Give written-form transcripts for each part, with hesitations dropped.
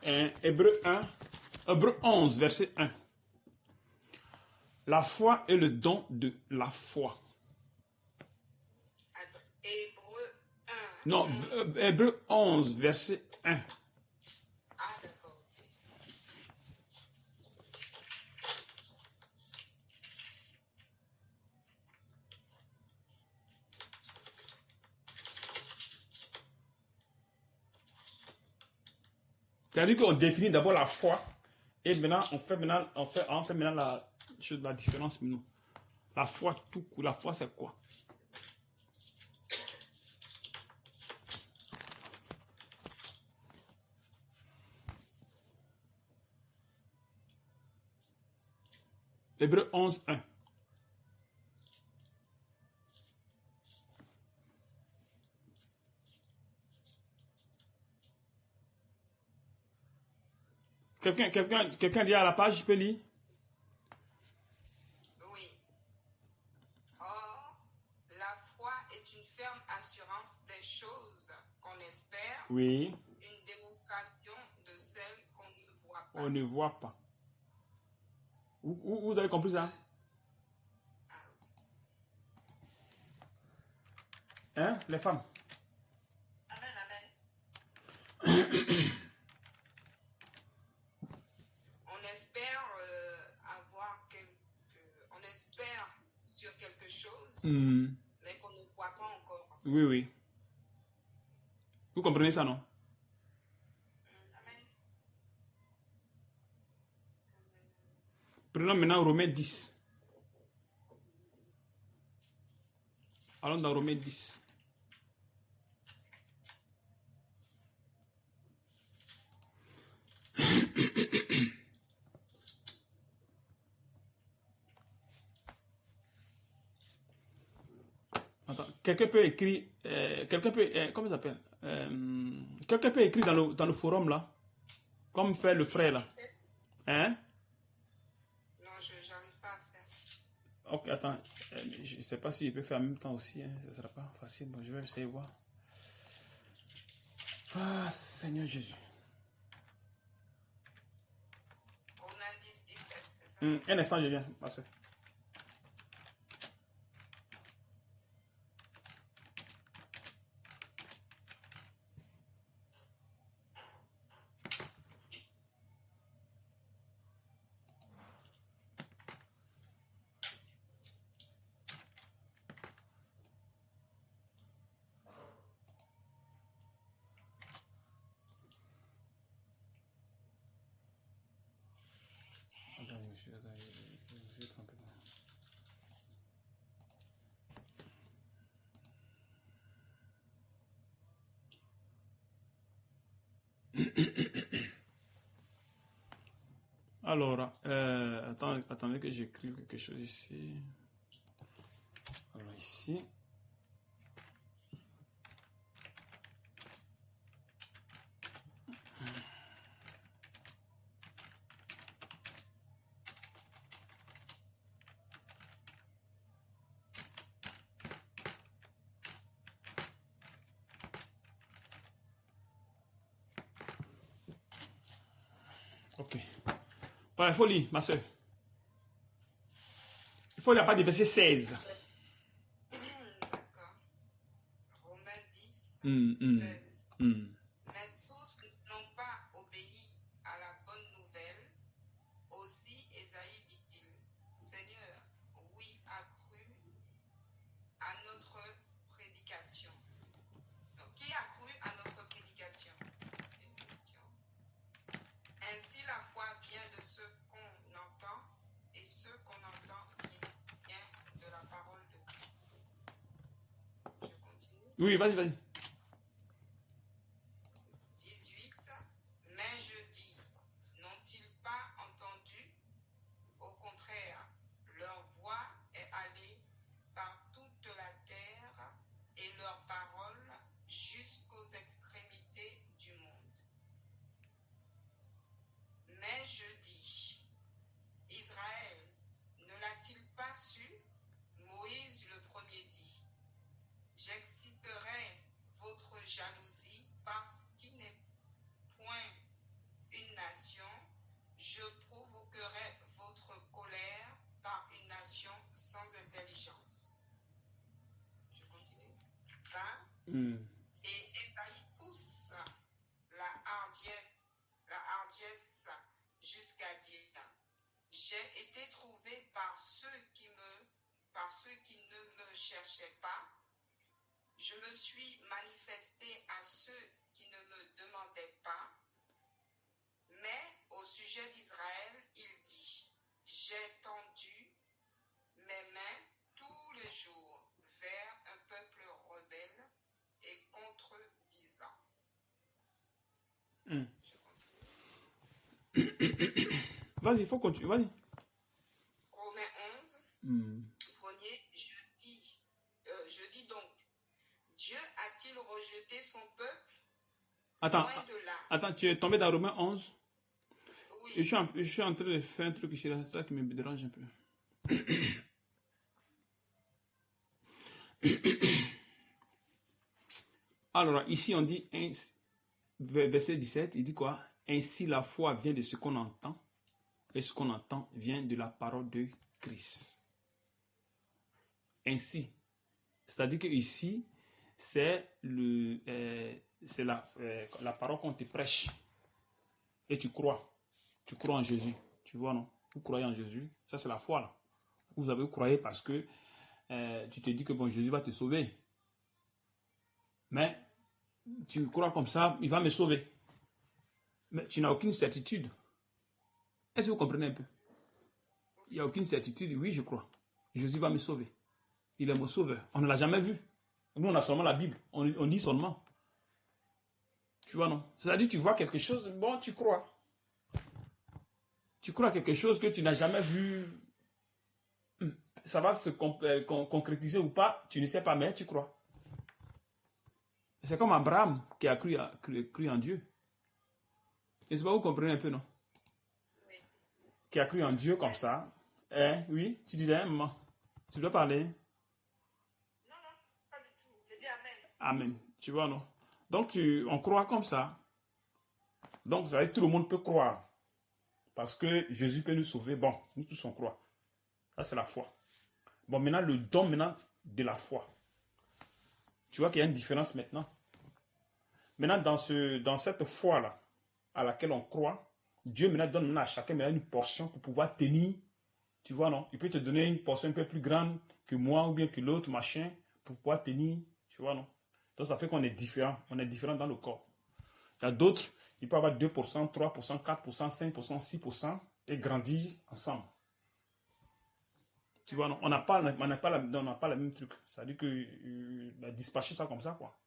Hébreu 11, verset 1. La foi est le don de la foi. Hébreu 1. Non, Hébreu 11, verset 1. Ah, d'accord. C'est-à-dire qu'on définit d'abord la foi et maintenant on fait maintenant la différence. La foi, tout court, la foi c'est quoi? Hébreu 11, 1. Quelqu'un dit à la page, je peux lire? Oui. Or, la foi est une ferme assurance des choses qu'on espère, Oui. une démonstration de celles qu'on ne voit pas. On ne voit pas. Vous avez compris ça? Hein, les femmes? Amen, amen. On espère on espère sur quelque chose, mais qu'on ne voit pas encore. Oui, oui. Vous comprenez ça, non? Amen. Prenons maintenant Romains 10. Allons dans Romains 10. Attends, quelqu'un peut écrire, comment ça s'appelle? Quelqu'un peut écrire dans le forum là, comme fait le frère là. Hein? Non, je n'arrive pas à faire. Ok, attends, je ne sais pas si je peux faire en même temps aussi, hein. Ce ne sera pas facile, bon, je vais essayer de voir. Ah, Seigneur Jésus. Romains 10, 17, c'est ça? Un instant, je viens, ma soeur. Attends, je suis trompé. Alors, attendez que j'écrive quelque chose ici. Alors ici. Ok. Ouais, il faut lire, ma soeur. Il faut lire à partir du verset 16. D'accord. Romains 10, Hum, hum, 16. hum. Mais tous n'ont pas obéi à la bonne nouvelle. Aussi, Ésaïe dit-il, Seigneur, oui, a cru à notre prédication. Donc, qui a cru à notre prédication? Une question. Ainsi, la foi vient de ce qu'on entend, et ce qu'on entend vient de la parole de Christ. Je continue. Oui, vas-y, vas-y. 18. Mais je dis, n'ont-ils pas entendu? Au contraire, leur voix est allée par toute la terre et leur parole jusqu'aux extrémités du monde. Mais je dis, Israël ne l'a-t-il pas su? Moïse le premier dit, j'exciterai Hmm. Et Esaïe pousse la hardiesse jusqu'à dire, j'ai été trouvé par ceux qui ne me cherchaient pas. Je me suis manifesté à ceux qui ne me demandaient pas. Mais au sujet d'Israël, il dit, j'ai tendu mes mains tous les jours vers un peuple rebelle et contredisant. Hmm. Je continue. Vas-y, il faut continuer. Vas-y. Romains 11, Hmm. premier, je dis donc, Dieu a-t-il rejeté son peuple? Attends, Loin de là. attends, tu es tombé dans Romains 11. Oui. Je suis en train de faire un truc ici, là, c'est ça qui me dérange un peu. Alors, ici, on dit, verset 17, il dit quoi? Ainsi, la foi vient de ce qu'on entend, et ce qu'on entend vient de la parole de Christ. Ainsi. C'est-à-dire que ici, c'est la parole qu'on te prêche. Et tu crois. Tu crois en Jésus. Tu vois, non? Vous croyez en Jésus. Ça, c'est la foi, là. Vous avez croyé parce que tu te dis que bon, Jésus va te sauver. Mais tu crois comme ça, il va me sauver. Mais tu n'as aucune certitude. Est-ce que vous comprenez un peu? Il n'y a aucune certitude. Oui, je crois. Jésus va me sauver. Il est mon sauveur. On ne l'a jamais vu. Nous, on a seulement la Bible. On lit seulement. Tu vois, non? C'est-à-dire, tu vois quelque chose, bon, tu crois. Tu crois quelque chose que tu n'as jamais vu. Ça va se concrétiser ou pas, tu ne sais pas, mais tu crois. C'est comme Abraham qui a cru en Dieu. Est-ce que vous comprenez un peu, non? Oui. Qui a cru en Dieu comme ça. Oui, tu disais, maman, tu dois parler. Non, pas du tout. Je dis Amen. Amen. Tu vois, non? Donc, on croit comme ça. Donc, vous savez, tout le monde peut croire. Parce que Jésus peut nous sauver. Bon, nous tous on croit. Ça, c'est la foi. Bon, maintenant, le don maintenant de la foi. Tu vois qu'il y a une différence maintenant. Maintenant, dans cette foi-là, à laquelle on croit, Dieu maintenant donne maintenant à chacun maintenant une portion pour pouvoir tenir. Tu vois, non? Il peut te donner une portion un peu plus grande que moi ou bien que l'autre, machin, pour pouvoir tenir. Tu vois, non? Donc, ça fait qu'on est différent. On est différent dans le corps. Il y a d'autres, ils peuvent avoir 2%, 3%, 4%, 5%, 6% et grandir ensemble. Tu vois, non? On n'a pas le même truc. C'est-à-dire que dispatcher ça comme ça, quoi.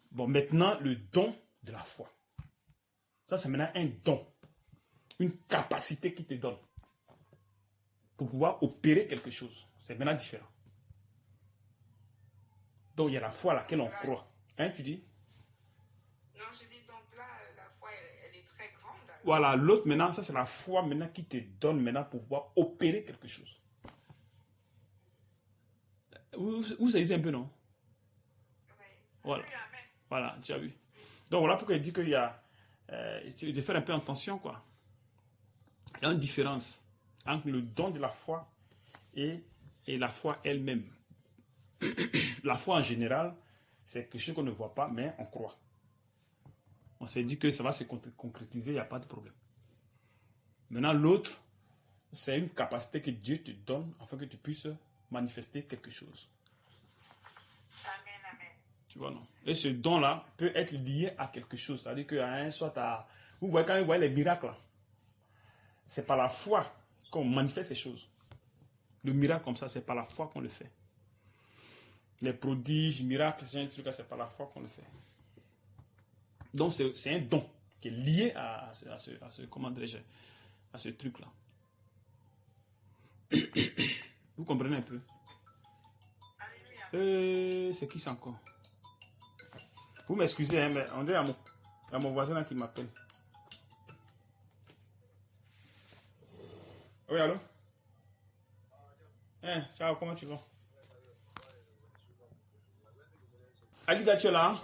Bon, maintenant, le don de la foi. Ça, c'est maintenant un don. Une capacité qui te donne pour pouvoir opérer quelque chose. C'est maintenant différent. Donc, il y a la foi à laquelle on croit. Hein, tu dis? Non, je dis donc là, la foi, elle est très grande. Alors. Voilà, l'autre maintenant, ça c'est la foi maintenant qui te donne maintenant pour pouvoir opérer quelque chose. Vous saisissez un peu, non? Oui. Voilà. Oui, Amen. Voilà, tu as vu. Donc voilà pourquoi il dit qu'il y a de faire un peu attention, quoi. Il y a une différence entre le don de la foi et la foi elle-même. La foi en général, c'est quelque chose qu'on ne voit pas, mais on croit. On s'est dit que ça va se concrétiser, il n'y a pas de problème. Maintenant, l'autre, c'est une capacité que Dieu te donne afin que tu puisses manifester quelque chose. Amen, amen. Tu vois, non? Et ce don-là peut être lié à quelque chose. C'est-à-dire que soit à... Vous voyez, quand vous voyez les miracles, c'est par la foi qu'on manifeste ces choses. Le miracle comme ça, c'est par la foi qu'on le fait. Les prodiges, miracles, c'est un truc, c'est par la foi qu'on le fait. Donc, c'est un don qui est lié à comment dirais-je, à ce truc-là. Vous comprenez un peu? C'est qui ça encore? Vous m'excusez, hein, mais on dirait à mon voisin là qui m'appelle. Oui, allô? Hein, ciao, comment tu vas? Alida, tu es là?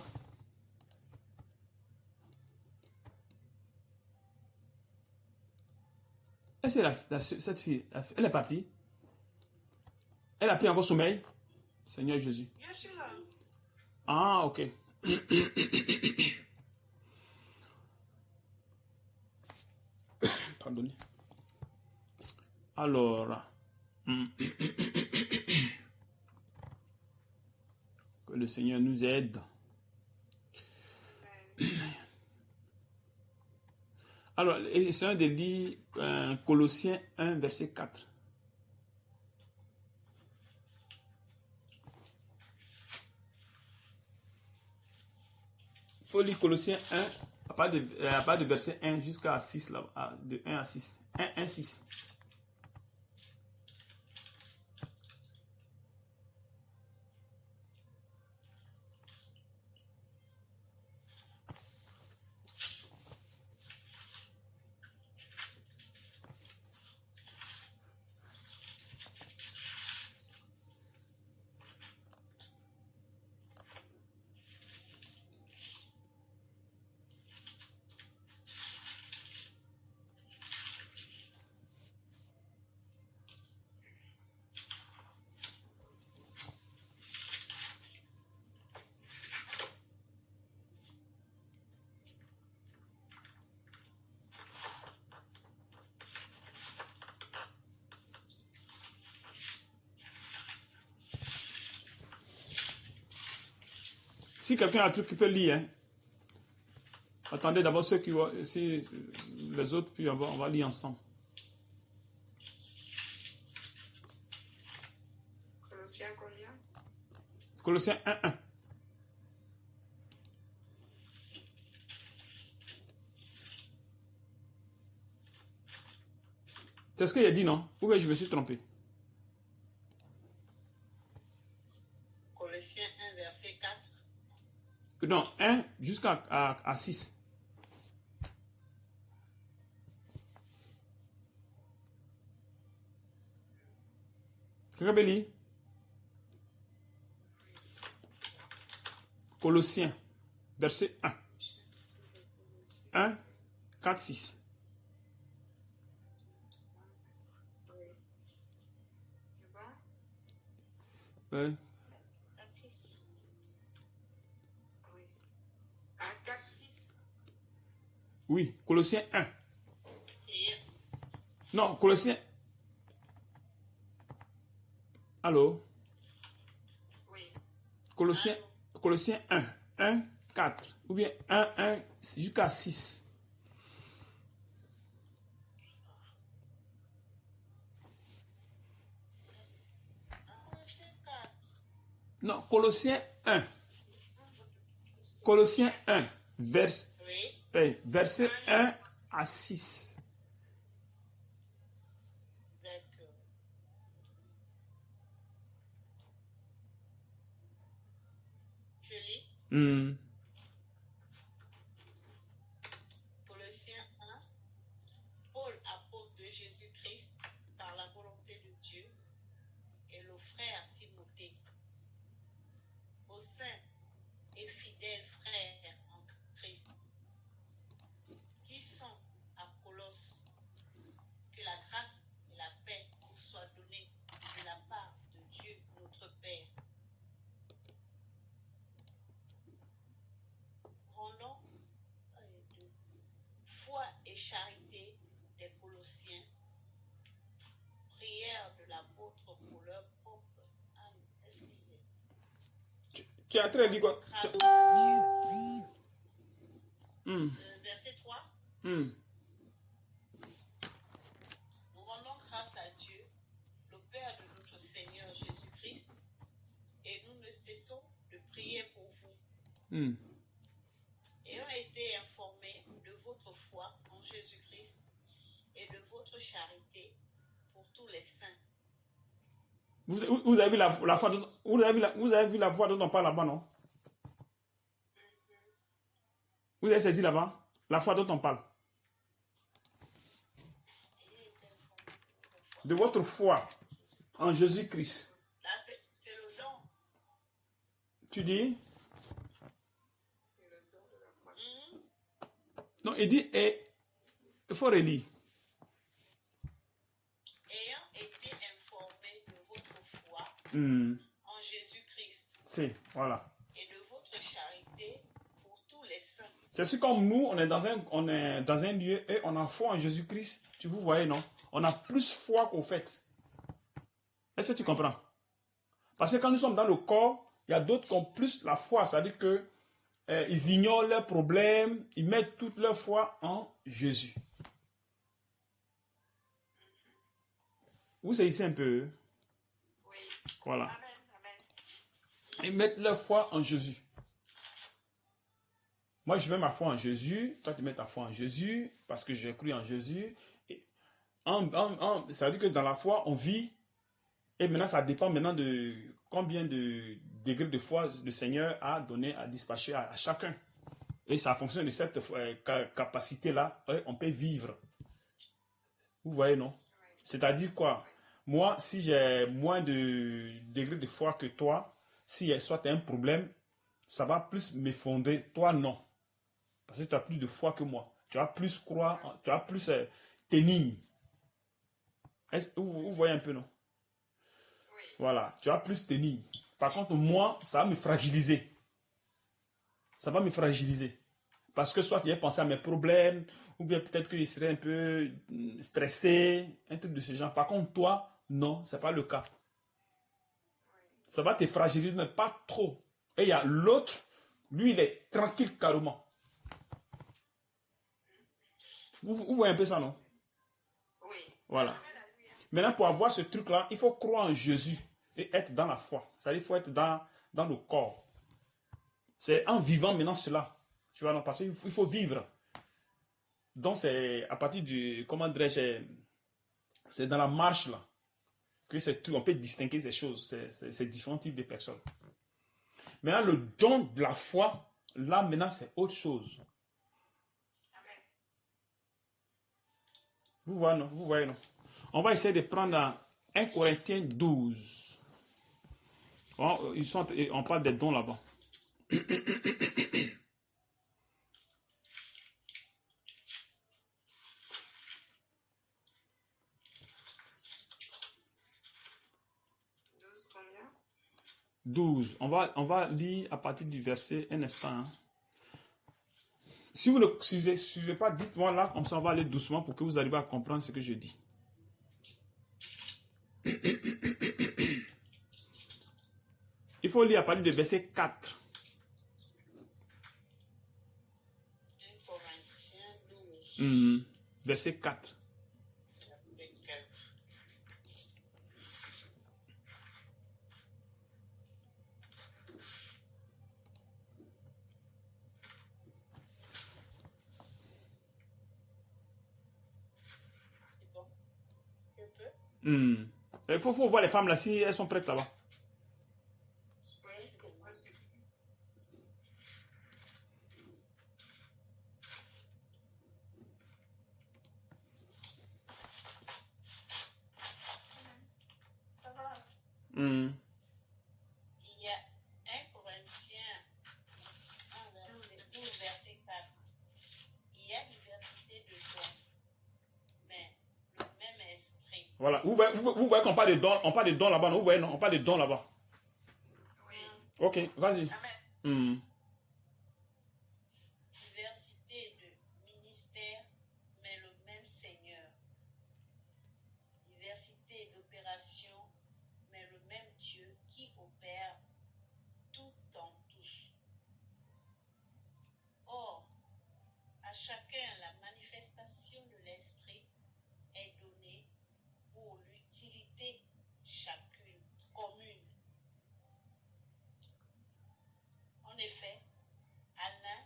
Est-ce que cette fille, elle est partie? Elle a pris encore sommeil? Seigneur Jésus. Je suis là. Ah, ok. Pardonnez. Alors, que le Seigneur nous aide. Alors, c'est un de lire Colossiens 1, verset 4. Il faut lire Colossiens 1, à part de verset 1 jusqu'à 6, là, de 1 à 6. 1, 6. Si quelqu'un a un truc qui peut lire, hein. Attendez d'abord ceux qui vont, si les autres, puis on va lire ensemble. Colossiens combien? Colossiens 1, 1. C'est ce qu'il a dit, non? Ou bien je me suis trompé? Colossiens 1, verset 4. Non, 1 jusqu'à 6. Quelqu'un peut lire? Colossiens, verset 1. 1, 4, 6. Oui. C'est bon? Ouais. 4, 6. Oui. À 4, 6. Oui, Colossiens 1. Et Non, Colossiens. Allô? Oui. Colossiens 1, 1, 4. Ou bien 1, 1 jusqu'à 6. verset 4. Non, Colossiens 1. Colossiens 1, Oui, verset 1 à 6. d'accord. Je lis Colossiens 1. Paul, apôtre de Jésus-Christ, par la volonté de Dieu, et le frère Timothée, aux saints et fidèles frères en Christ, qui sont à Colosse, que la grâce et la paix vous soient données de la part de Dieu notre Père. Rendons de foi et charité des Colossiens, prière de l'apôtre pour leur propre âme. Excusez. Tu as très dit quoi? Grâce à Dieu. Verset 3. Nous rendons grâce à Dieu, le Père de notre Seigneur Jésus-Christ, et nous ne cessons de prier pour vous. Ayant été informés de votre foi en Jésus-Christ et de votre charité pour tous les saints. Vous avez vu la foi dont, vous avez vu la foi dont on parle là-bas, non? Vous avez saisi là-bas la foi dont on parle. De votre foi en Jésus-Christ. Là, c'est le don. Tu dis? C'est le don de la foi. Non, il dit, il faut relire. Ayant été informés de votre foi Hmm. en Jésus-Christ C'est, voilà. et de votre C'est comme nous, on est dans un lieu et on a foi en Jésus-Christ. Vous voyez, non? On a plus foi qu'au fait. Est-ce que tu comprends? Parce que quand nous sommes dans le corps, il y a d'autres qui ont plus la foi. C'est-à-dire que ils ignorent leurs problèmes, ils mettent toute leur foi en Jésus. Vous saisissez un peu? Oui. Voilà. Amen. Amen. Ils mettent leur foi en Jésus. Moi, je mets ma foi en Jésus. Toi, tu mets ta foi en Jésus parce que j'ai cru en Jésus. Ça veut dire que dans la foi, on vit. Et maintenant, ça dépend maintenant de combien de degrés de foi le Seigneur a donné à dispatcher à chacun. Et ça fonctionne de cette capacité-là, on peut vivre. Vous voyez, non? C'est-à-dire quoi? Moi, si j'ai moins de degrés de foi que toi, si soit tu as un problème, ça va plus m'effondrer. Toi, non. Parce que tu as plus de foi que moi. Tu vas plus croire, tu vas plus tenir. Vous voyez un peu, non? Oui. Voilà, tu vas plus tenir. Par contre, moi, ça va me fragiliser. Ça va me fragiliser. Parce que soit tu as pensé à mes problèmes, ou bien peut-être que je serais un peu stressé, un truc de ce genre. Par contre, toi, non, ce n'est pas le cas. Ça va te fragiliser, mais pas trop. Et il y a l'autre, lui, il est tranquille carrément. Vous voyez un peu ça, non? Oui. Voilà. Maintenant, pour avoir ce truc-là, il faut croire en Jésus et être dans la foi. C'est-à-dire qu'il faut être dans le corps. C'est en vivant maintenant cela. Tu vois, non, parce qu'il faut vivre. Donc, c'est à partir du, comment dirais-je, c'est dans la marche là, que c'est tout, on peut distinguer ces choses, c'est différents types de personnes. Maintenant, le don de la foi, là, maintenant, c'est autre chose. Amen. Vous voyez, non? Vous voyez, non? On va essayer de prendre 1 Corinthiens 12. On parle des dons là-bas. Combien? 12. On va lire à partir du verset un instant. Hein. Si vous ne suivez pas, dites-moi là, comme ça on va aller doucement pour que vous arriviez à comprendre ce que je dis. Il faut lire à partir du verset 4. 1 Corinthiens 12. Verset 4. Verset 4. C'est bon? Je peux? Il faut voir les femmes là, si elles sont prêtes là-bas. Oui, possible. Ça va. Il y a 1 Corinthiens 12, verset 4. Il y a diversité de dons, mais le même esprit. Voilà. Vous voyez qu'on parle de dons, on parle de dons là-bas, non? Vous voyez, non? On parle de dons là-bas. Oui. Ok, vas-y. Amen. Diversité de ministères, mais le même Seigneur. Diversité d'opérations, mais le même Dieu qui opère tout en tous. Or, à chacun la manifestation de l'Esprit est donnée pour l'utilité chacune commune. En effet, à l'un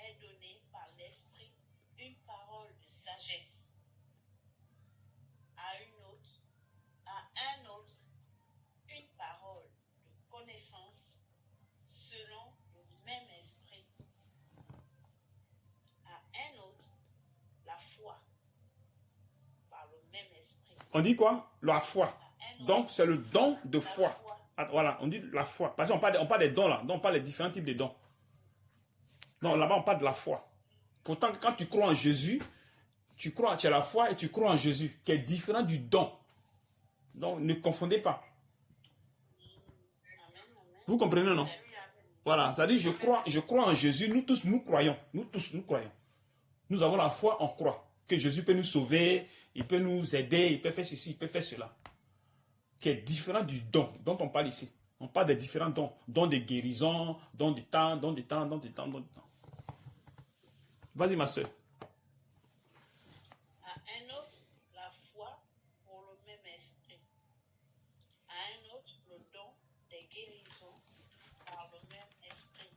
est donné par l'Esprit une parole de sagesse, à un autre une parole de connaissance selon le même esprit, à un autre la foi par le même esprit. On dit quoi? La foi. À un autre, Donc, c'est le don de la foi. Ah, voilà, on dit la foi. Parce qu'on parle des dons là. Donc, on parle des différents types de dons. Non, là-bas, on parle de la foi. Pourtant, quand tu crois en Jésus, tu as la foi et tu crois en Jésus, qui est différent du don. Donc, ne confondez pas. Amen, amen. Vous comprenez, non? Oui, amen. Voilà, ça dit je crois en Jésus. Nous tous, nous croyons. Nous tous, nous croyons. Nous avons la foi, on croit. Que Jésus peut nous sauver, il peut nous aider, il peut faire ceci, il peut faire cela. Qui est différent du don dont on parle ici. On parle des différents dons. Dons de guérison, dons du temps, dons du temps, dons du temps, dons du temps. Vas-y, ma soeur. À un autre, la foi pour le même esprit. À un autre, le don des guérisons par le même esprit.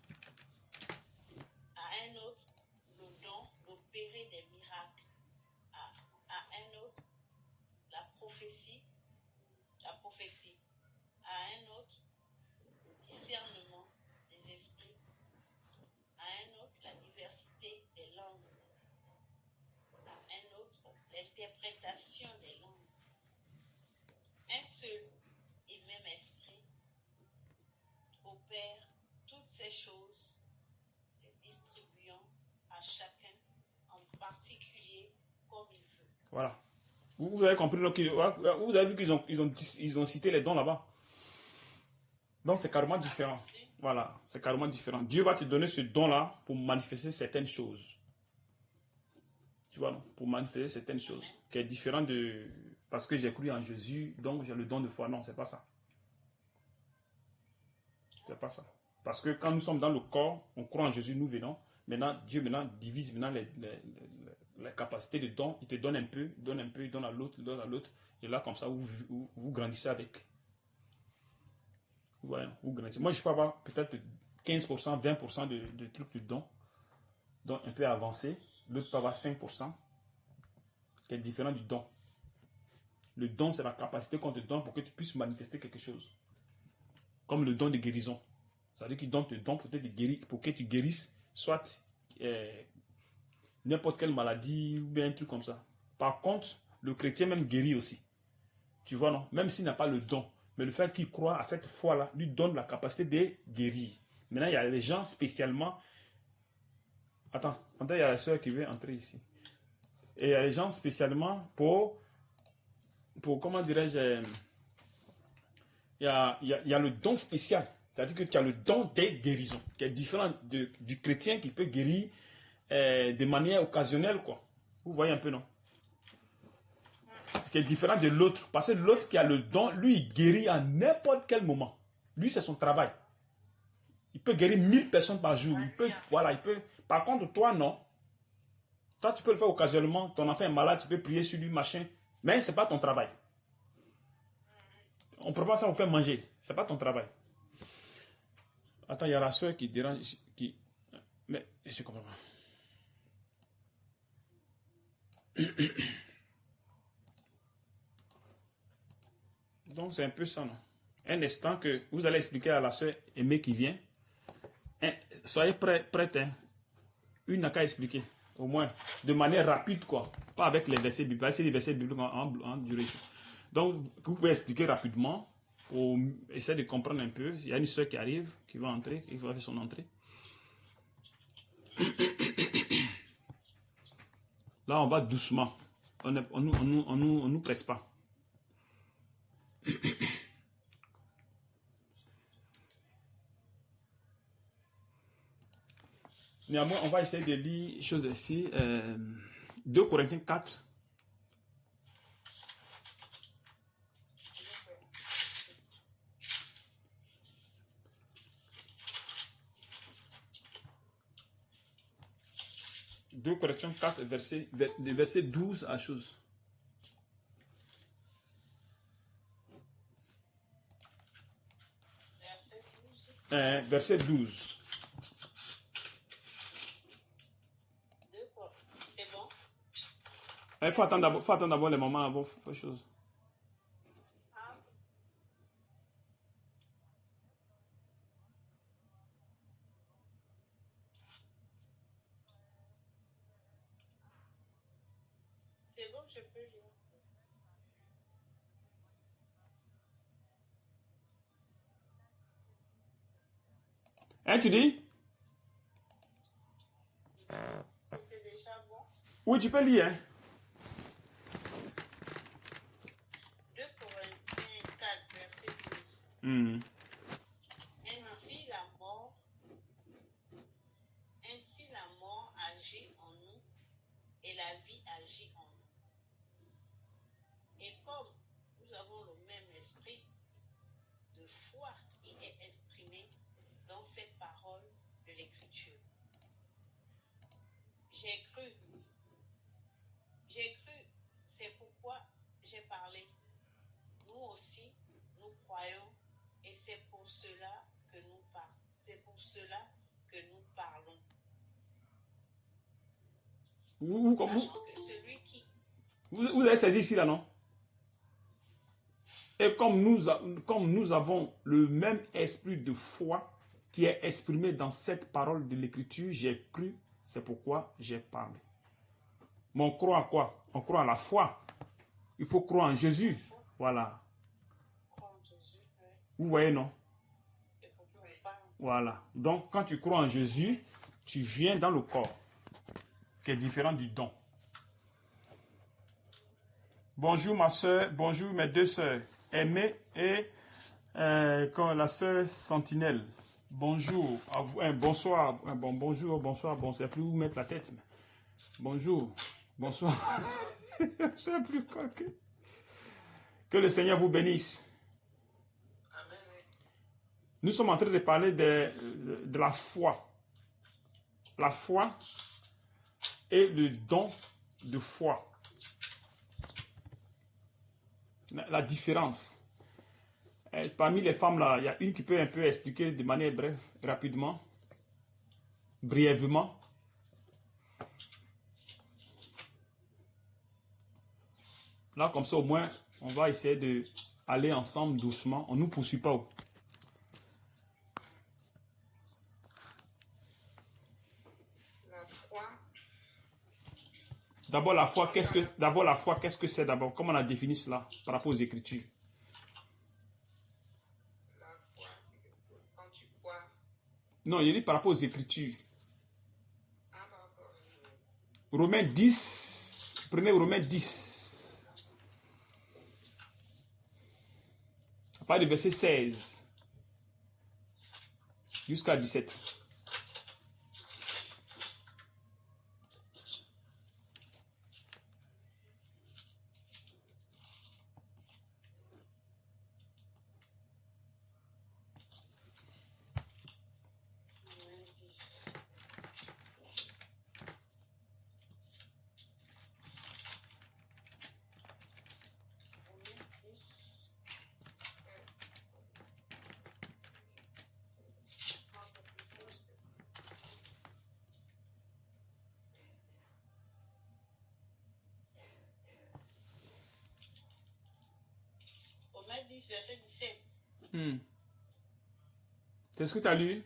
À un autre, le don d'opérer des miracles. À un autre, la prophétie. À un autre, le discernement des esprits. À un autre, la diversité des langues. À un autre, l'interprétation des langues. Un seul et même esprit opère toutes ces choses, les distribuant à chacun en particulier comme il veut. Voilà. Vous avez compris, donc, vous avez vu qu'ils ont cité les dons là-bas. Donc c'est carrément différent. Voilà, c'est carrément différent. Dieu va te donner ce don-là pour manifester certaines choses. Tu vois, non? Pour manifester certaines choses. Qui est différent de... Parce que j'ai cru en Jésus, donc j'ai le don de foi. Non, c'est pas ça. C'est pas ça. Parce que quand nous sommes dans le corps, on croit en Jésus, nous venons. Maintenant, Dieu divise les capacités de don. Il te donne un peu, il donne à l'autre, il donne à l'autre. Et là, comme ça, vous grandissez avec. Ouais, vous grandissez. Moi, je peux avoir peut-être 15%, 20% de trucs de don. Donc, un peu avancé. L'autre peut avoir 5%. Qui est différent du don. Le don, c'est la capacité qu'on te donne pour que tu puisses manifester quelque chose. Comme le don de guérison. C'est-à-dire qu'il donne te don pour que tu guérisses, soit n'importe quelle maladie ou bien un truc comme ça. Par contre, le chrétien même guérit aussi. Tu vois, non? Même s'il n'a pas le don. Mais le fait qu'il croit à cette foi-là lui donne la capacité de guérir. Maintenant, il y a des gens spécialement... Attends, il y a la soeur qui veut entrer ici. Et il y a des gens spécialement pour comment dirais-je... Il y a le don spécial. C'est-à-dire que tu as le don des guérisons, qui est différent du chrétien qui peut guérir de manière occasionnelle, quoi. Vous voyez un peu, non? Qui est différent de l'autre. Parce que l'autre qui a le don, lui, il guérit à n'importe quel moment. Lui, c'est son travail. Il peut guérir 1000 personnes par jour. Voilà, il peut. Par contre, toi, non. Toi, tu peux le faire occasionnellement. Ton enfant est malade, tu peux prier sur lui, machin. Mais ce n'est pas ton travail. On ne peut pas ça vous faire manger. Ce n'est pas ton travail. Attends, il y a la soeur qui dérange ici. Mais je comprends pas. Donc, c'est un peu ça, non? Un instant que vous allez expliquer à la soeur aimée qui vient. Soyez prête, hein? Une n'a qu'à expliquer. Au moins, de manière rapide, quoi. Pas avec les versets bibliques. C'est les versets bibliques en durée. Donc, vous pouvez expliquer rapidement. Pour essayer de comprendre un peu. Il y a une soeur qui arrive, qui va entrer, qui va faire son entrée. Là, on va doucement. On nous presse pas. Néanmoins, on va essayer de lire choses ici. 2 Corinthiens 4. « 2 Corinthiens 4, verset 12 à chose. Verset 12. C'est bon? Il faut attendre d'abord les moments avant faire chose. C'est bon, je peux lire. Hein, tu dis? C'était déjà bon. Oui, tu peux lire. Hein? 2 Corinthiens 4, verset 12. Mm. Ainsi la mort agit en nous et la vie agit en nous. Et comme nous avons le même esprit de foi qui est exprimé dans cette parole de l'Écriture. J'ai cru, c'est pourquoi j'ai parlé. Nous aussi, nous croyons et c'est pour cela que nous parlons. C'est pour cela que nous parlons. Sachant que celui qui... Vous avez saisi ici là, non? Et comme nous avons le même esprit de foi qui est exprimé dans cette parole de l'Écriture, j'ai cru, c'est pourquoi j'ai parlé. Mais on croit à quoi? On croit à la foi. Il faut croire en Jésus. Voilà. Vous voyez, non? Voilà. Donc, quand tu crois en Jésus, tu viens dans le corps, qui est différent du don. Bonjour ma soeur, bonjour mes deux sœurs, Aimée et la sœur Sentinelle. Bonjour, à vous, bonsoir, bonjour, bonsoir, bon, c'est plus où mettre la tête. Mais bonjour, bonsoir. Je sais plus quoi que le Seigneur vous bénisse. Nous sommes en train de parler de la foi. La foi et le don de foi. La différence. Parmi les femmes là, il y a une qui peut un peu expliquer de manière brève, rapidement, brièvement. Là, comme ça, au moins, on va essayer d'aller ensemble doucement. On ne nous poursuit pas. La foi. D'abord, la foi, qu'est-ce que c'est d'abord? Comment on a défini cela par rapport aux Écritures? La foi, c'est quand tu crois. Non, il dit par rapport aux Écritures. Ah, par rapport. Romains 10, prenez Romains 10. À partir du verset 16 jusqu'à 17. Romains 10, verset 17. C'est ce que tu as lu?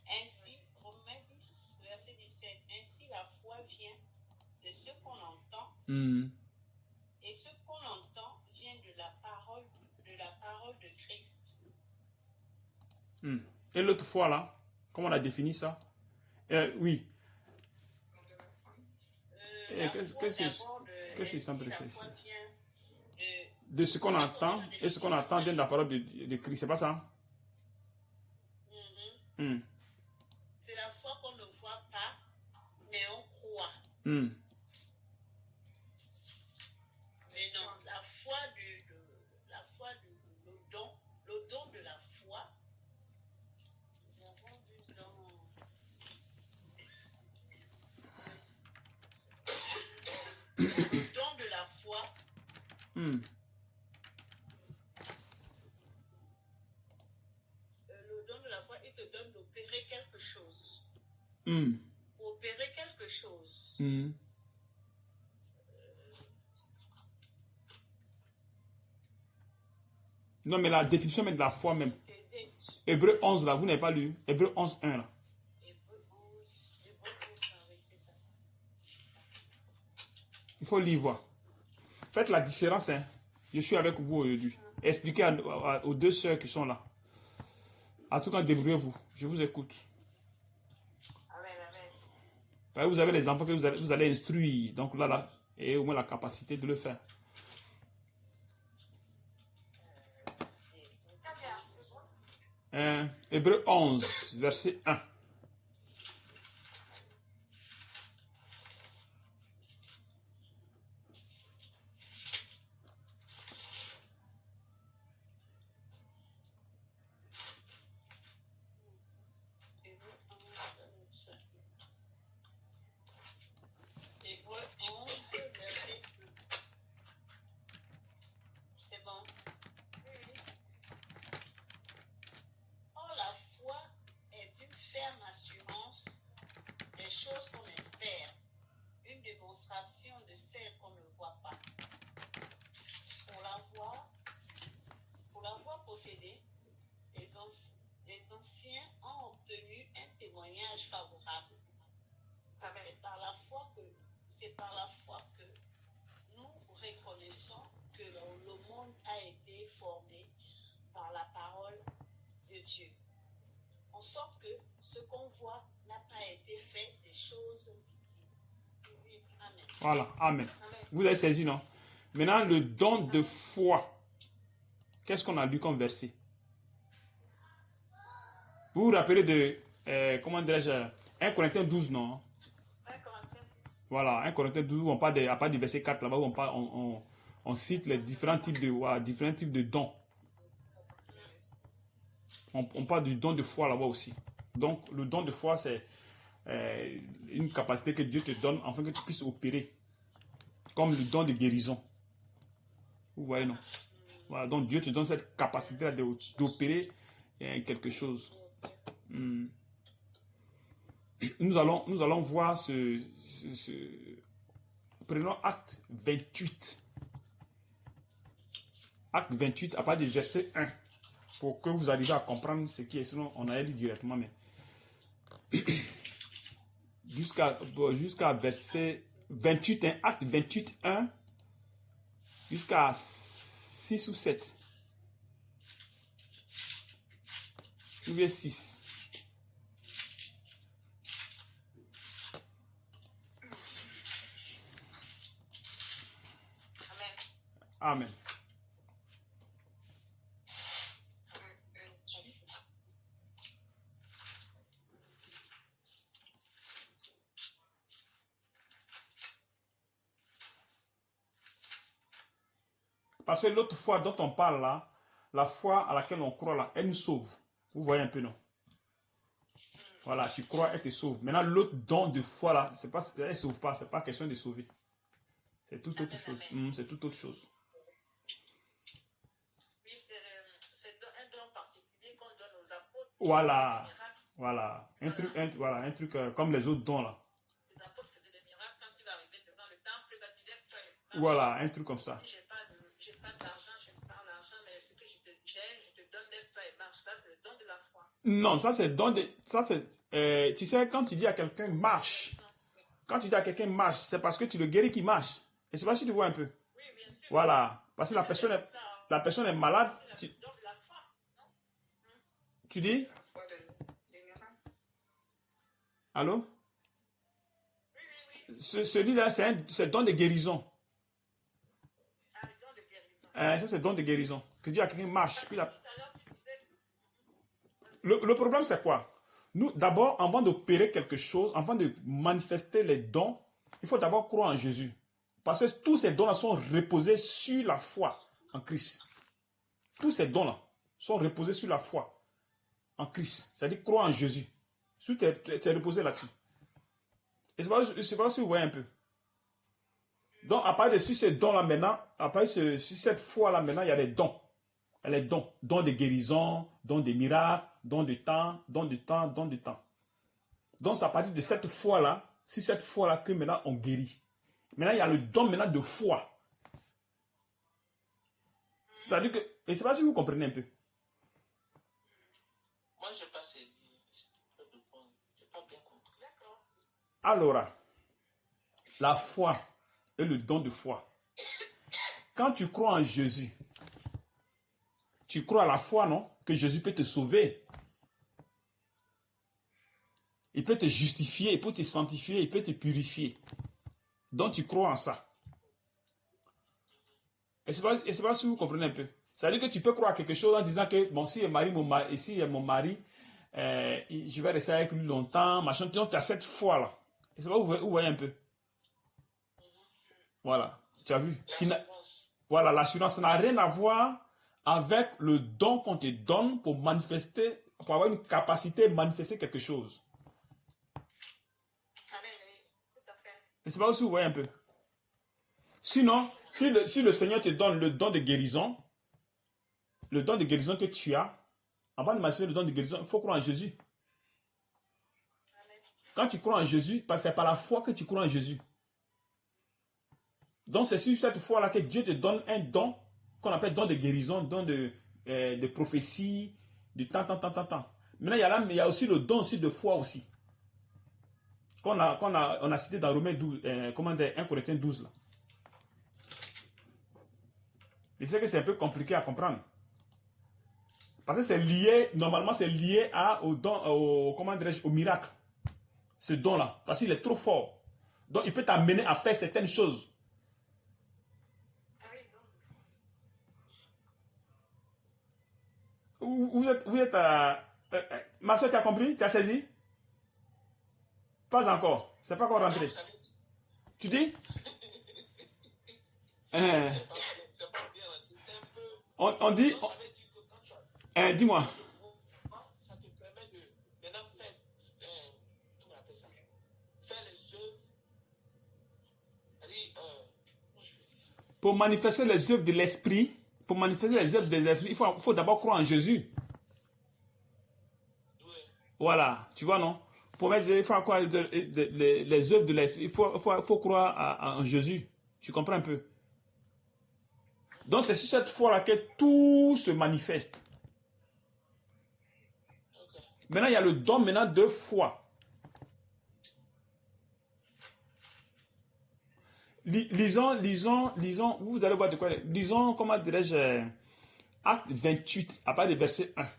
Ainsi, Romains 10, verset 17. Ainsi, la foi vient de ce qu'on entend. Et ce qu'on entend vient de la parole de Christ. Et l'autre fois là, comment on a défini ça? Oui. Qu'est-ce que ça me fait ici? De ce qu'on entend, et ce qu'on entend vient de la parole de Christ, c'est pas ça? C'est la foi qu'on ne voit pas, mais on croit. Mm. Mais non, la foi le don de la foi, nous avons vu dans le don de la foi. Mm. Le don de la foi, il te donne d'opérer quelque chose. Mm. Pour opérer quelque chose. Mm. Non, mais la définition même de la foi même. Hébreu 11 là, vous n'avez pas lu. Hébreu 11, 1 là. Il faut lire, voir. Faites la différence, hein. Je suis avec vous aujourd'hui. Expliquez aux deux sœurs qui sont là. En tout cas, débrouillez-vous. Je vous écoute. Amen. Vous avez les enfants que vous allez instruire. Donc là, et au moins la capacité de le faire. Hébreu 11, verset 1. c'est par la foi que nous reconnaissons que le monde a été formé par la parole de Dieu. En sorte que ce qu'on voit n'a pas été fait des choses visibles. Amen. Voilà, amen. Vous avez saisi, non? Maintenant, le don de foi. Qu'est-ce qu'on a lu comme verset? Vous vous rappelez de, comment dirais-je, 1 Corinthiens 12, non? 1 Corinthiens 10. Voilà, 1 Corinthiens 12, on parle à part du verset 4 là-bas, où on cite les différents types de dons. On parle du don de foi là-bas aussi. Donc, le don de foi, c'est une capacité que Dieu te donne afin que tu puisses opérer. Comme le don de guérison. Vous voyez, non? Voilà, donc Dieu te donne cette capacité-là d'opérer quelque chose. Nous allons voir prenons acte 28. Acte 28 à partir du verset 1. Pour que vous arriviez à comprendre ce qui est, sinon on allait lire directement, mais jusqu'à verset 28, hein, acte 28, 1, jusqu'à 6 ou 7. Ou bien 6. Amen. Parce que l'autre foi dont on parle là, la foi à laquelle on croit là, elle nous sauve. Vous voyez un peu, non? Voilà, tu crois, elle te sauve. Maintenant, l'autre don de foi là, elle ne sauve pas, c'est pas question de sauver. C'est tout autre chose. C'est tout autre chose. Oui, c'est un don particulier qu'on donne aux apôtres. Voilà. Voilà. Un truc comme les autres dons là. Les apôtres faisaient des miracles quand il va arriver devant le temple, il va te dire que voilà, un truc comme ça. Si j'ai pas d'argent, je n'ai pas d'argent, mais ce que je te donne, je te donne, lève-toi et marche. Ça, c'est le don de la foi. Non, ça c'est don de. Ça c'est. Tu sais, quand tu dis à quelqu'un marche, c'est parce que tu le guéris qui marche. Et c'est pas si tu vois un peu. Oui, bien sûr. Voilà. Parce que la personne est malade. C'est le don de la foi. Tu dis? Allô? Celui-là, c'est don de guérison. Ah, le don de guérison. Ça, c'est don de guérison. Que dis à quelqu'un marche. Puis le problème, c'est quoi? Nous, d'abord, avant d'opérer quelque chose, avant de manifester les dons, il faut d'abord croire en Jésus. Parce que tous ces dons-là sont reposés sur la foi en Christ. Tous ces dons-là sont reposés sur la foi en Christ. C'est-à-dire croire en Jésus. Tu es reposé là-dessus. Et c'est pas si vous voyez un peu. Donc, à part de sur ces dons-là maintenant, sur cette foi-là maintenant, il y a les dons. Il y a les dons. Dons de guérison, dons de miracles, dons de temps, dons de temps, dons de temps. Donc, c'est à partir de cette foi-là, sur cette foi-là que maintenant on guérit. Maintenant, il y a le don maintenant de foi. C'est-à-dire que, et je ne sais pas si vous comprenez un peu. Moi, je n'ai pas saisi. Je n'ai pas bien compris. D'accord. Alors, la foi et le don de foi. Quand tu crois en Jésus, tu crois à la foi, non? Que Jésus peut te sauver. Il peut te justifier, il peut te sanctifier, il peut te purifier. Donc tu crois en ça. Et c'est pas si vous comprenez un peu. C'est-à-dire que tu peux croire à quelque chose en disant que, bon, si mon mari, je vais rester avec lui longtemps, machin. Donc tu as cette foi-là. Et c'est pas vous voyez un peu. Voilà. Tu as vu? Voilà, l'assurance n'a rien à voir avec le don qu'on te donne pour manifester, pour avoir une capacité de manifester quelque chose. Et c'est pas aussi vous voyez un peu. Sinon, si le Seigneur te donne le don de guérison que tu as, avant de manifester le don de guérison, il faut croire en Jésus. Quand tu crois en Jésus, parce que c'est par la foi que tu crois en Jésus. Donc c'est sur cette foi-là que Dieu te donne un don qu'on appelle don de guérison, don de prophétie, du temps. Maintenant, il y a aussi le don aussi de foi aussi. on a cité dans Romains 12, comment dire, 1 Corinthiens 12 là. Je sais que c'est un peu compliqué à comprendre. Parce que c'est lié, normalement c'est lié au don, comment dirais-je, au miracle. Ce don-là. Parce qu'il est trop fort. Donc il peut t'amener à faire certaines choses. Vous êtes ma soeur, tu as compris? Tu as saisi? Pas encore. C'est pas encore rentré. Tu dis? On dit... dis-moi. Pour manifester les œuvres de l'esprit, il faut d'abord croire en Jésus. Voilà, tu vois, non? Pour mettre, il faut croire les œuvres de l'esprit, il faut croire en Jésus. Tu comprends un peu? Donc c'est sur cette foi-là que tout se manifeste. Maintenant, il y a le don maintenant de foi. Lisons, vous allez voir de quoi. Lisons, comment dirais-je, Acte 28, à part du verset 1.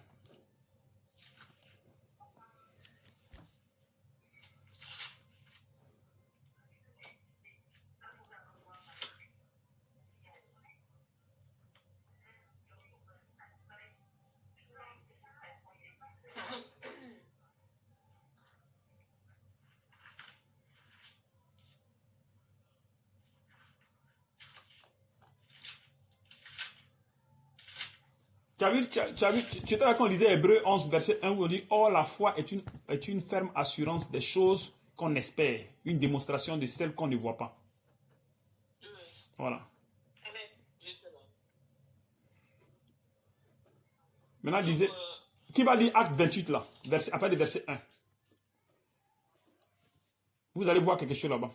Tu étais là quand on lisait Hébreux 11, verset 1, où on dit « Or, la foi est une ferme assurance des choses qu'on espère, une démonstration de celles qu'on ne voit pas. » Voilà. Maintenant, lisez. Qui va lire Acte 28 là, après le verset 1? Vous allez voir quelque chose là-bas.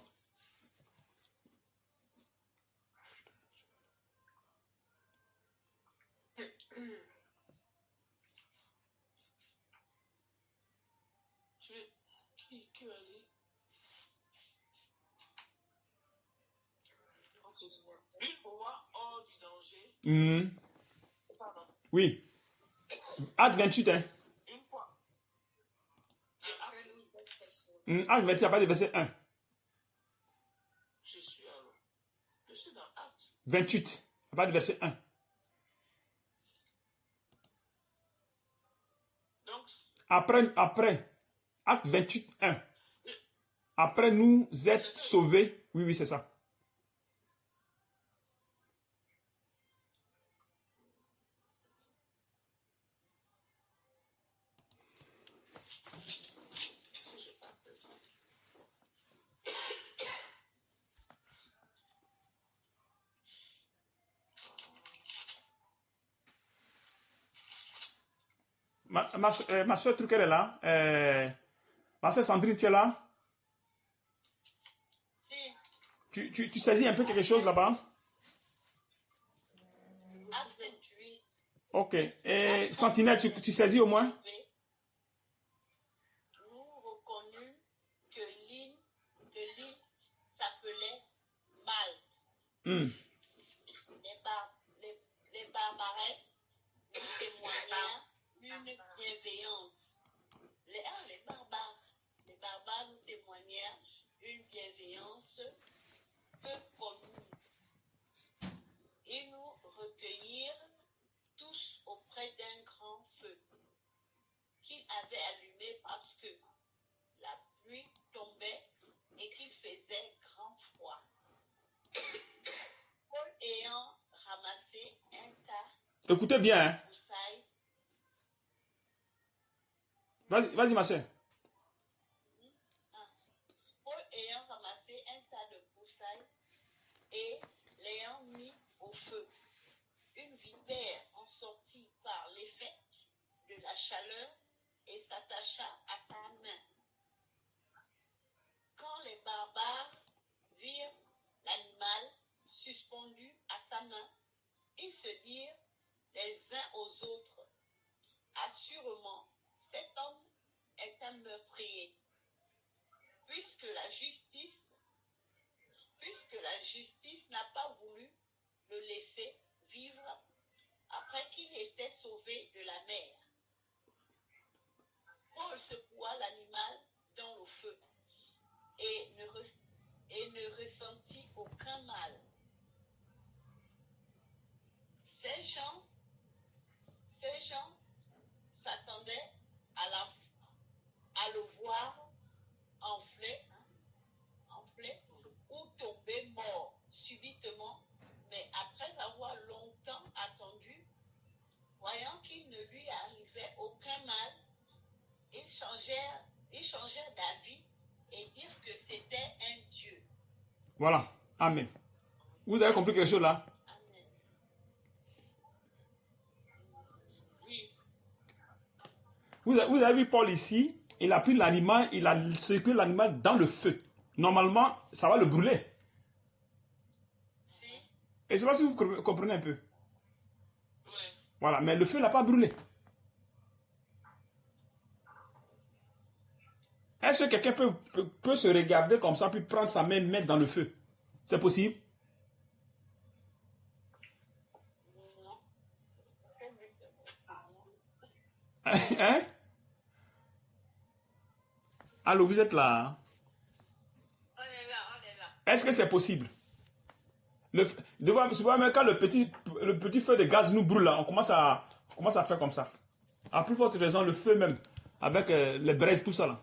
Oui. Acte 28, hein. Acte 28, à partir du verset 1. 28, à partir du verset 1. Après, Acte 28, 1. Après nous êtes sauvés. Oui, c'est ça. Ma soeur Truc, elle est là. Ma soeur Sandrine, tu es là? Tu saisis un peu quelque chose là-bas? Ok. Et Sentinelle, tu saisis au moins? Nous reconnûmes que l'île s'appelait Malte. Les barbares nous témoignèrent une bienveillance. Les barbares nous témoignèrent une bienveillance peu commune. Ils nous recueillirent tous auprès d'un grand feu qu'ils avaient allumé parce que la pluie tombait et qu'il faisait grand froid. Paul ayant ramassé un tas. Écoutez bien, hein? Vas-y, ma soeur. Paul ayant ramassé un tas de broussailles et l'ayant mis au feu, une vipère en sortit par l'effet de la chaleur et s'attacha à sa main. Quand les barbares virent l'animal suspendu à sa main, ils se dirent les uns aux autres, assurément, cet homme est un meurtrier. puisque la justice n'a pas voulu le laisser vivre après qu'il était sauvé de la mer. Paul secoua l'animal dans le feu et ne ressentit aucun mal. Ces gens s'attendaient à le voir enfler ou tomber mort subitement, mais après avoir longtemps attendu, voyant qu'il ne lui arrivait aucun mal, ils changèrent d'avis et dirent que c'était un Dieu. Voilà. Amen. Vous avez compris quelque chose là? Amen. Oui. Vous avez vu Paul ici, il a pris l'animal, il a secoué l'animal dans le feu. Normalement, ça va le brûler. Si. Et je ne sais pas si vous comprenez un peu. Oui. Voilà, mais le feu ne l'a pas brûlé. Est-ce que quelqu'un peut se regarder comme ça, puis prendre sa main et mettre dans le feu? C'est possible? Non. Hein? Allô, vous êtes là? Hein? On est là. Est-ce que c'est possible? Souvent, même quand le petit feu de gaz nous brûle, là, on commence à faire comme ça. À plus forte raison, le feu même, avec les braises, tout ça là.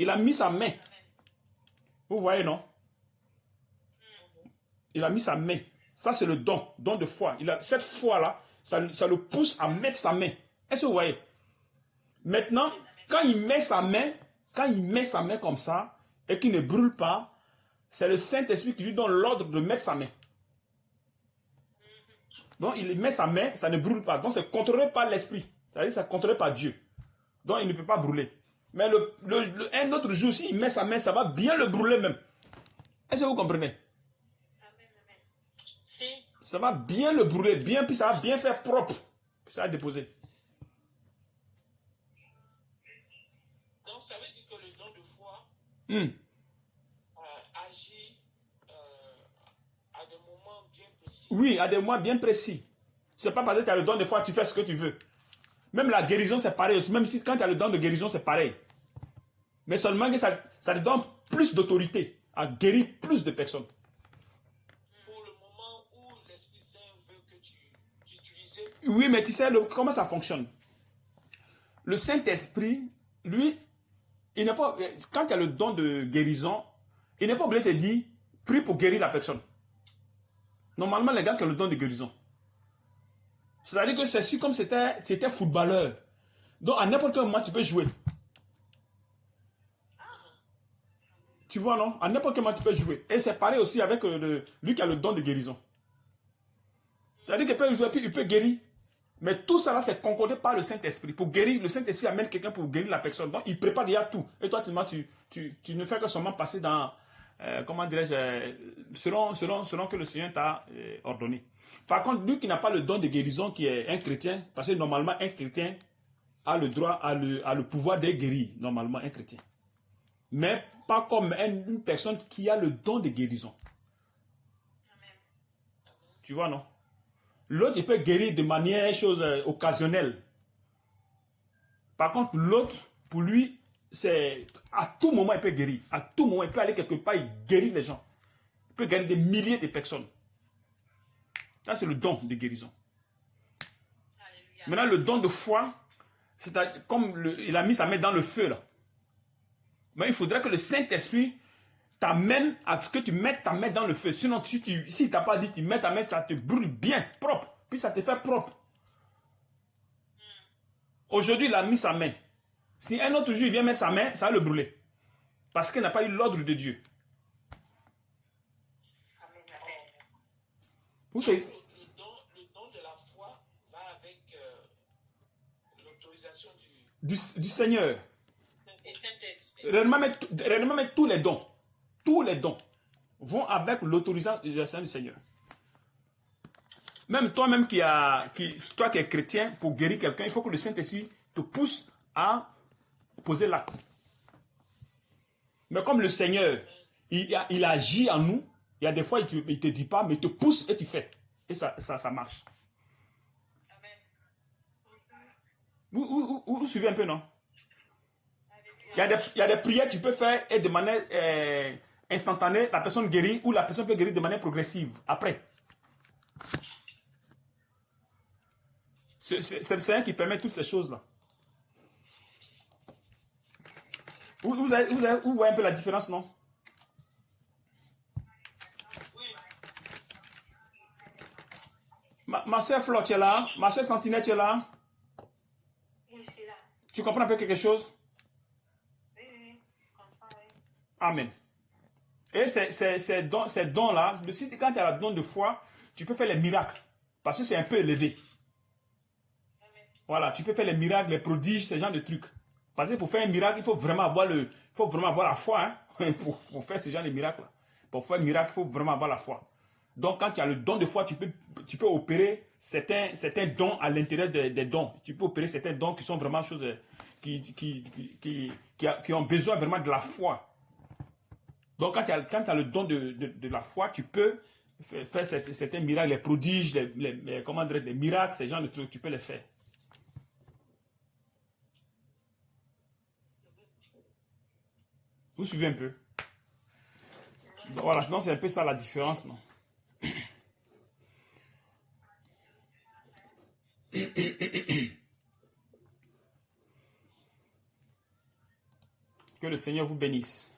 Il a mis sa main. Vous voyez, non? Il a mis sa main. Ça, c'est le don de foi. Cette foi-là, ça le pousse à mettre sa main. Est-ce que vous voyez? Maintenant, quand il met sa main comme ça, et qu'il ne brûle pas, c'est le Saint-Esprit qui lui donne l'ordre de mettre sa main. Donc, il met sa main, ça ne brûle pas. Donc, c'est contrôlé par l'Esprit. C'est-à-dire, c'est contrôlé par Dieu. Donc, il ne peut pas brûler. Mais un autre jour, s'il met sa main, ça va bien le brûler même. Est-ce que vous comprenez? Si. Ça va bien le brûler, bien, puis ça va bien faire propre. Puis ça va déposer. Donc, ça veut dire que le don de foi agit à des moments bien précis. Oui, à des moments bien précis. C'est pas parce que tu as le don de foi, tu fais ce que tu veux. Même la guérison, c'est pareil. Même si quand tu as le don de guérison, c'est pareil. Mais seulement que ça te donne plus d'autorité à guérir plus de personnes. Pour le moment où l'Esprit Saint veut que tu utilises. Oui, mais tu sais comment ça fonctionne. Le Saint-Esprit, lui, il n'est pas, quand tu as le don de guérison, il n'est pas obligé de te dire, prie pour guérir la personne. Normalement, les gars qui ont le don de guérison. C'est-à-dire que c'est comme si tu étais footballeur. Donc, à n'importe quel moment, tu peux jouer. Tu vois, non? À n'importe quel moment, tu peux jouer. Et c'est pareil aussi avec lui qui a le don de guérison. C'est-à-dire qu'il peut guérir. Mais tout ça, là, c'est concordé par le Saint-Esprit. Pour guérir, le Saint-Esprit amène quelqu'un pour guérir la personne. Donc, il prépare déjà tout. Et toi, tu ne fais que seulement passer dans, comment dirais-je, selon que le Seigneur t'a ordonné. Par contre, lui qui n'a pas le don de guérison, qui est un chrétien, parce que normalement, un chrétien a le droit, a le pouvoir de guérir, normalement, un chrétien. Mais pas comme une personne qui a le don de guérison. Amen. Tu vois, non? L'autre, il peut guérir de manière occasionnelle. Par contre, l'autre, pour lui, c'est à tout moment, il peut guérir. À tout moment, il peut aller quelque part, il guérit les gens. Il peut guérir des milliers de personnes. Ça, c'est le don de guérison. Alléluia. Maintenant, le don de foi, c'est comme il a mis sa main dans le feu, là. Mais il faudrait que le Saint-Esprit t'amène à ce que tu mettes ta main dans le feu. Sinon, si tu n'as pas dit, tu mets ta main, ça te brûle bien, propre. Puis ça te fait propre. Aujourd'hui, il a mis sa main. Si un autre jour, il vient mettre sa main, ça va le brûler. Parce qu'il n'a pas eu l'ordre de Dieu. Amen. Amen. Vous savez, Le don de la foi va avec l'autorisation du Seigneur. Et Saint-Esprit. Réellement, mais tous les dons vont avec l'autorisation du Seigneur. Même toi-même toi qui es chrétien, pour guérir quelqu'un, il faut que le Saint-Esprit te pousse à poser l'acte. Mais comme le Seigneur, il agit en nous, il y a des fois, il ne te dit pas, mais il te pousse et tu fais. Et ça marche. Vous suivez un peu, non? Il y a des prières que tu peux faire et de manière instantanée, la personne guérit ou la personne peut guérir de manière progressive après. C'est le Seigneur qui permet toutes ces choses-là. Vous voyez un peu la différence, non? Ma soeur Flo, tu es là? Ma soeur Santinelle, tu es là? Je suis là. Tu comprends un peu quelque chose? Oui, je comprends, oui. Amen. Et ces dons-là, quand tu as le don de foi, tu peux faire les miracles. Parce que c'est un peu élevé. Amen. Voilà, tu peux faire les miracles, les prodiges, ce genre de trucs. Parce que pour faire un miracle, il faut vraiment avoir la foi, hein, pour faire ce genre de miracle-là. Pour faire un miracle, il faut vraiment avoir la foi. Donc, quand tu as le don de foi, tu peux opérer certains dons à l'intérieur des dons. Tu peux opérer certains dons qui sont vraiment choses qui ont besoin vraiment de la foi. Donc, quand tu as le don de la foi, tu peux faire certains miracles, les prodiges, les miracles, ces genres de trucs, tu peux les faire. Vous suivez un peu? Donc, voilà, sinon c'est un peu ça la différence, non? Que le Seigneur vous bénisse.